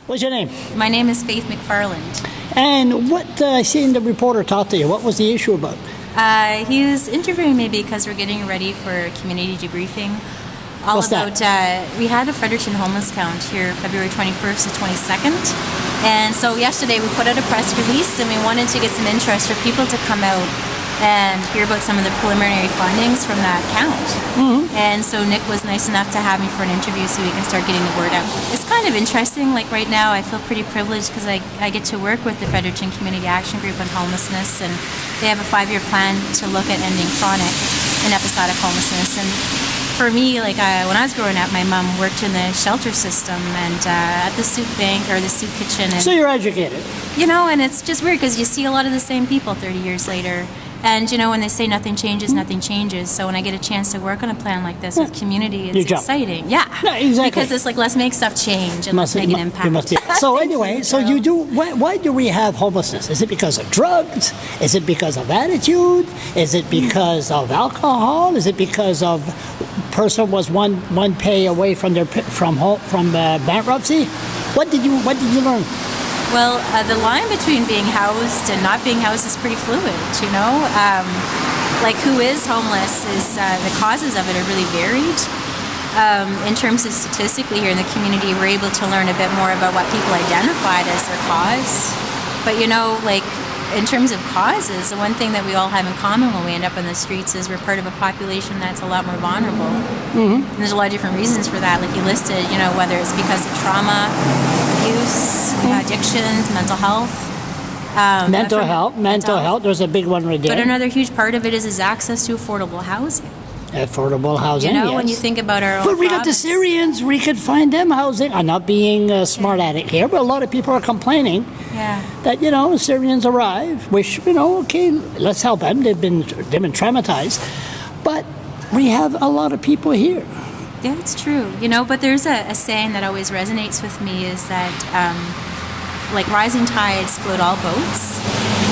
What's your name? My name is Faith McFarland. And what I seen the reporter talk to you. What was the issue about? He was interviewing me because we're getting ready for a community debriefing. What's that? We had a Fredericton homeless count here February 21st to 22nd. And so yesterday we put out a press release and we wanted to get some interest for people to come out and hear about some of the preliminary findings from that count. Mm-hmm. And so Nick was nice enough to have me for an interview so we can start getting the word out. It's kind of interesting. Like right now I feel pretty privileged because I get to work with the Fredericton Community Action Group on homelessness, and they have a 5-year plan to look at ending chronic and episodic homelessness. And for me, like when I was growing up, my mom worked in the shelter system and at the soup bank or the soup kitchen. And, so you're educated. You know, and it's just weird because you see a lot of the same people 30 years later. And, you know, when they say nothing changes, nothing changes. So when I get a chance to work on a plan like this with community, it's exciting. Yeah. Exactly. Because it's like, let's make stuff change and let's make an impact. So anyway, so you do, why do we have homelessness? Is it because of drugs? Is it because of attitude? Is it because of alcohol? Is it because of person was one pay away from bankruptcy? What did you learn? Well, the line between being housed and not being housed is pretty fluid, you know? Like who is homeless is, the causes of it are really varied. In terms of statistically here in the community, we're able to learn a bit more about what people identified as their cause. But you know, like in terms of causes, the one thing that we all have in common when we end up on the streets is we're part of a population that's a lot more vulnerable. Mm-hmm. And there's a lot of different reasons for that. Like you listed, you know, whether it's because of trauma, abuse, addictions, mental health. Mental health. There's a big one right there. But another huge part of it is access to affordable housing. Affordable housing, you know, yes. when you think about our own But we got the Syrians, we could find them housing. I'm not being smart at it here, but a lot of people are complaining that, you know, Syrians arrive, which, you know, okay, let's help them. They've been traumatized. But we have a lot of people here. Yeah, it's true. You know, but there's a saying that always resonates with me is that, like, rising tides float all boats.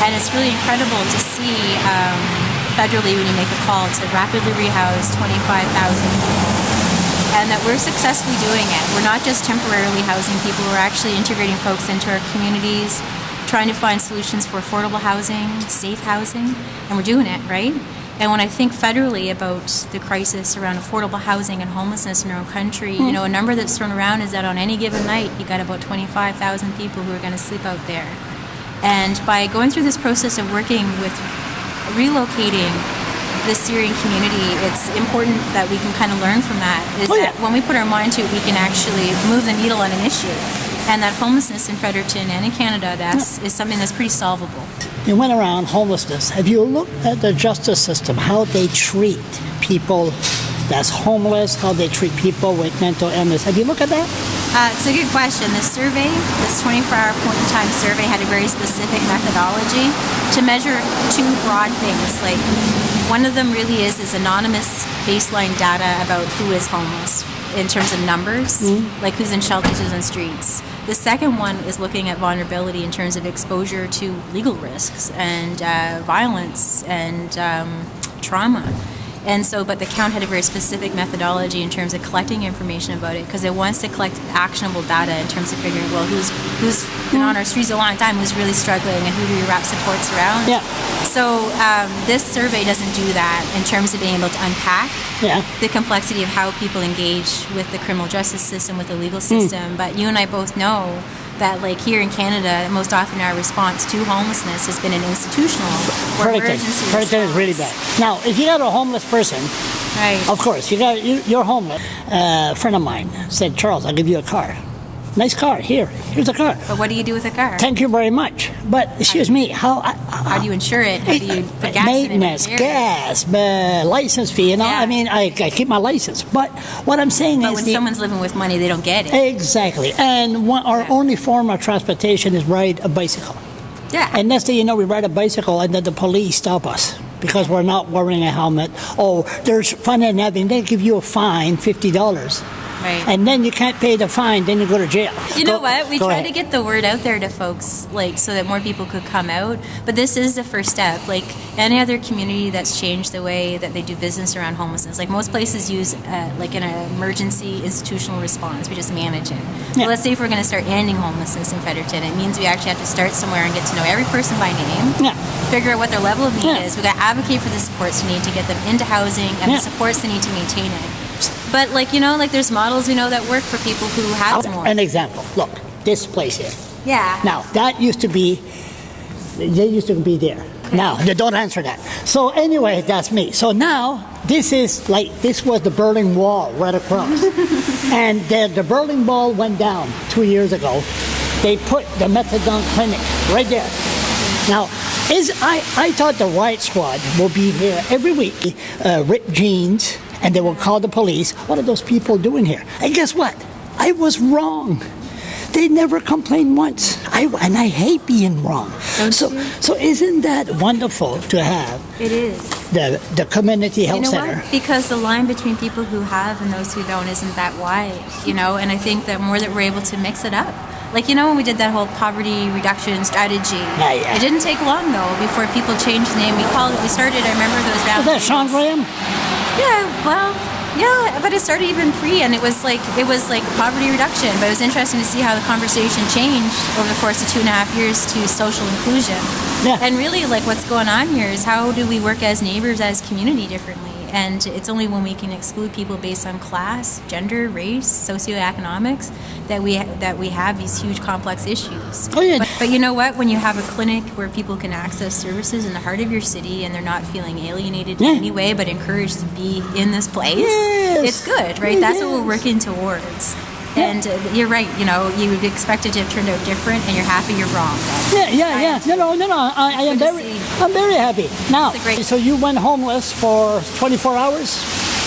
And it's really incredible to see federally when you make a call to rapidly rehouse 25,000 people. And that we're successfully doing it. We're not just temporarily housing people, we're actually integrating folks into our communities, trying to find solutions for affordable housing, safe housing, and we're doing it, right? And when I think federally about the crisis around affordable housing and homelessness in our own country, you know, a number that's thrown around is that on any given night, you got about 25,000 people who are going to sleep out there. And by going through this process of working with relocating the Syrian community, it's important that we can kind of learn from that. That when we put our mind to it, we can actually move the needle on an issue. And that homelessness in Fredericton and in Canada, is something that's pretty solvable. You went around homelessness. Have you looked at the justice system, how they treat people that's homeless, how they treat people with mental illness? Have you looked at that? It's a good question. This survey, this 24-hour point-in-time survey, had a very specific methodology to measure two broad things. Like, one of them really is anonymous baseline data about who is homeless in terms of numbers, like who's in shelters, who's in streets. The second one is looking at vulnerability in terms of exposure to legal risks and violence and trauma. And so, but the count had a very specific methodology in terms of collecting information about it, because it wants to collect actionable data in terms of figuring, well, who's been on our streets a long time, who's really struggling, and who do we wrap supports around? Yeah. So this survey doesn't do that in terms of being able to unpack the complexity of how people engage with the criminal justice system, with the legal system. But you and I both know that, like, here in Canada, most often our response to homelessness has been an institutional or emergency response. Fredericton is really bad. Now, if you got a homeless person, of course, you're homeless. A friend of mine said, Charles, I'll give you a car. Nice car. Here's a car. But what do you do with a car? Thank you very much. But excuse me, how do you insure it? How do you put gas maintenance, in it? gas, license fee, you know. I mean, I keep my license. But what I'm saying is, when someone's living with money, they don't get it. Exactly. And our only form of transportation is ride a bicycle. Yeah. And next thing you know, we ride a bicycle, and then the police stop us because we're not wearing a helmet. Oh, there's fun and having. They give you a fine, $50. Right. And then you can't pay the fine, then you go to jail. You know what? We tried ahead. to get the word out there to folks, like, so that more people could come out. But this is the first step. Like any other community that's changed the way that they do business around homelessness. Like most places use like an emergency institutional response. We just manage it. Yeah. But let's say if we're going to start ending homelessness in Fredericton, it means we actually have to start somewhere and get to know every person by name. Yeah. Figure out what their level of need Yeah. is. We got to advocate for the supports we need to get them into housing and Yeah. the supports they need to maintain it. But like, you know, like there's models we know that work for people who have more. An example. Look, this place here. Yeah. Now, that used to be, they used to be there. Now, they don't answer that. So anyway, that's me. So now, this was the Berlin Wall right across. And the Berlin Wall went down 2 years ago. They put the methadone clinic right there. Now, I thought the riot squad will be here every week, ripped jeans, and they will call the police. What are those people doing here? And guess what? I was wrong. They never complained once. And I hate being wrong. So isn't that wonderful to have? It is. The community health You know center. what? Because the line between people who have and those who don't isn't that wide, you know, and I think that more that we're able to mix it up. Like, you know, when we did that whole poverty reduction strategy, Yeah. it didn't take long, though, before people changed the name. We started, I remember those round Was that Sean tables. Graham? Yeah, well, yeah, but it started even pre, and it was like poverty reduction. But it was interesting to see how the conversation changed over the course of 2.5 years to social inclusion. Yeah. And really, like, what's going on here is how do we work as neighbors, as community differently? And it's only when we can exclude people based on class, gender, race, socioeconomics that we have these huge complex issues. Oh, yeah. But you know what? When you have a clinic where people can access services in the heart of your city and they're not feeling alienated in Yeah. any way but encouraged to be in this place, Yes. it's good, right? That's what Yes. we're working towards. And you're right, you know, you would expect it to have turned out different, and you're happy you're wrong. Yeah. No. I am good to very, see. I'm very happy. Now, It's a great- so you went homeless for 24 hours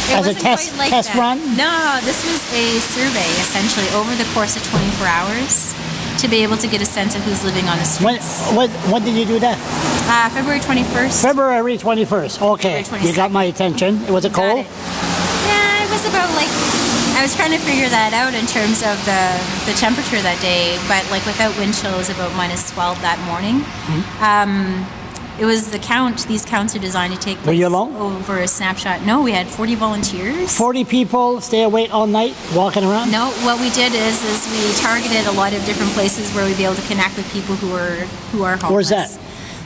It as a wasn't test quite like that. run? No, this was a survey, essentially, over the course of 24 hours to be able to get a sense of who's living on the streets. When did you do that? February 21st. February 21st. Okay, February you got my attention. Was it cold? Yeah, it was about like, I was trying to figure that out in terms of the temperature that day, but like without wind chill, it was about minus 12 that morning. It was the count. These counts are designed to take place Were you alone? over a snapshot. No, we had 40 volunteers. 40 people stay awake all night walking around? No, what we did is we targeted a lot of different places where we'd be able to connect with people who are homeless. Where's that?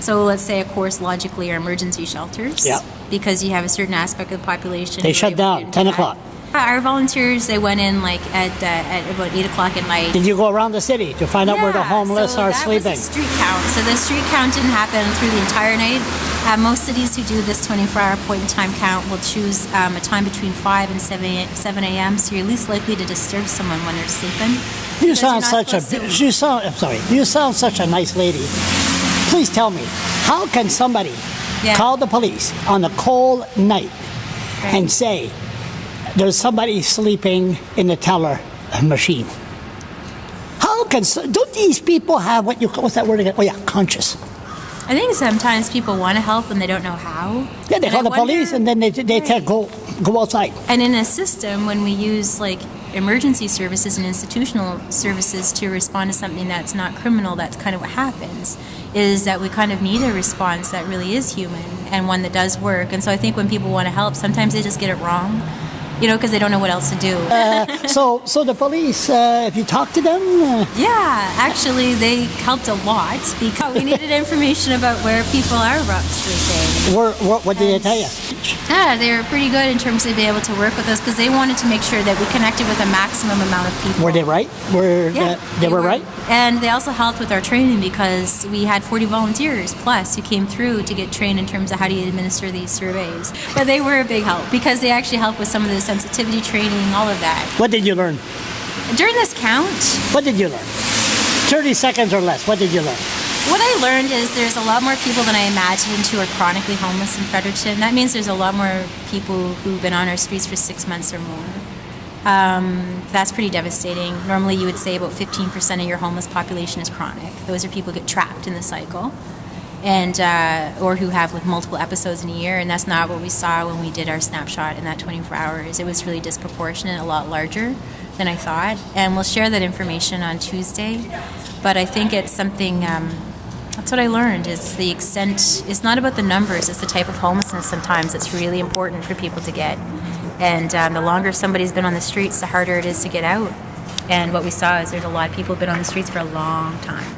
So let's say, of course, logically, our emergency shelters. Yeah. Because you have a certain aspect of the population. They who are shut able to down, do 10 that. o'clock. Our volunteers, they went in like at about 8 o'clock at night. Did you go around the city to find out where the Yeah, homeless so are that sleeping? was a street count. So the street count didn't happen through the entire night. Most cities who do this 24-hour point-in-time count will choose a time between 5 and 7 a.m. So you're least likely to disturb someone when they're sleeping. You because sound you're not such a supposed to- you sound such a nice lady. Please tell me, how can somebody Yeah. call the police on a cold night Right. and say there's somebody sleeping in the teller machine? How can don't these people have what's that word again? Oh yeah, conscious. I think sometimes people want to help and they don't know how. Yeah, they And call I the police wonder- and then they tell go outside. And in a system, when we use like emergency services and institutional services to respond to something that's not criminal, that's kind of what happens, is that we kind of need a response that really is human and one that does work. And so I think when people want to help, sometimes they just get it wrong, you know, because they don't know what else to do. So the police, if you talk to them, Yeah, actually, they helped a lot because we needed information about where people are sleeping. what did they tell you? Yeah, they were pretty good in terms of being able to work with us because they wanted to make sure that we connected with a maximum amount of people. Were they right? Yeah, They were right? And they also helped with our training because we had 40 volunteers plus who came through to get trained in terms of how do you administer these surveys. But they were a big help because they actually helped with some of the sensitivity training, all of that. What did you learn? During this count, What did you learn? 30 seconds or less. What did you learn? what I learned is there's a lot more people than I imagined who are chronically homeless in Fredericton. That means there's a lot more people who've been on our streets for 6 months or more. That's pretty devastating. Normally you would say about 15% of your homeless population is chronic. Those are people who get trapped in the cycle and or who have like multiple episodes in a year, and that's not what we saw when we did our snapshot in that 24 hours. It was really disproportionate, a lot larger. than I thought, and we'll share that information on Tuesday. But I think it's something, that's what I learned, is the extent, it's not about the numbers, it's the type of homelessness sometimes that's really important for people to get. And the longer somebody's been on the streets, the harder it is to get out. And what we saw is there's a lot of people who've been on the streets for a long time.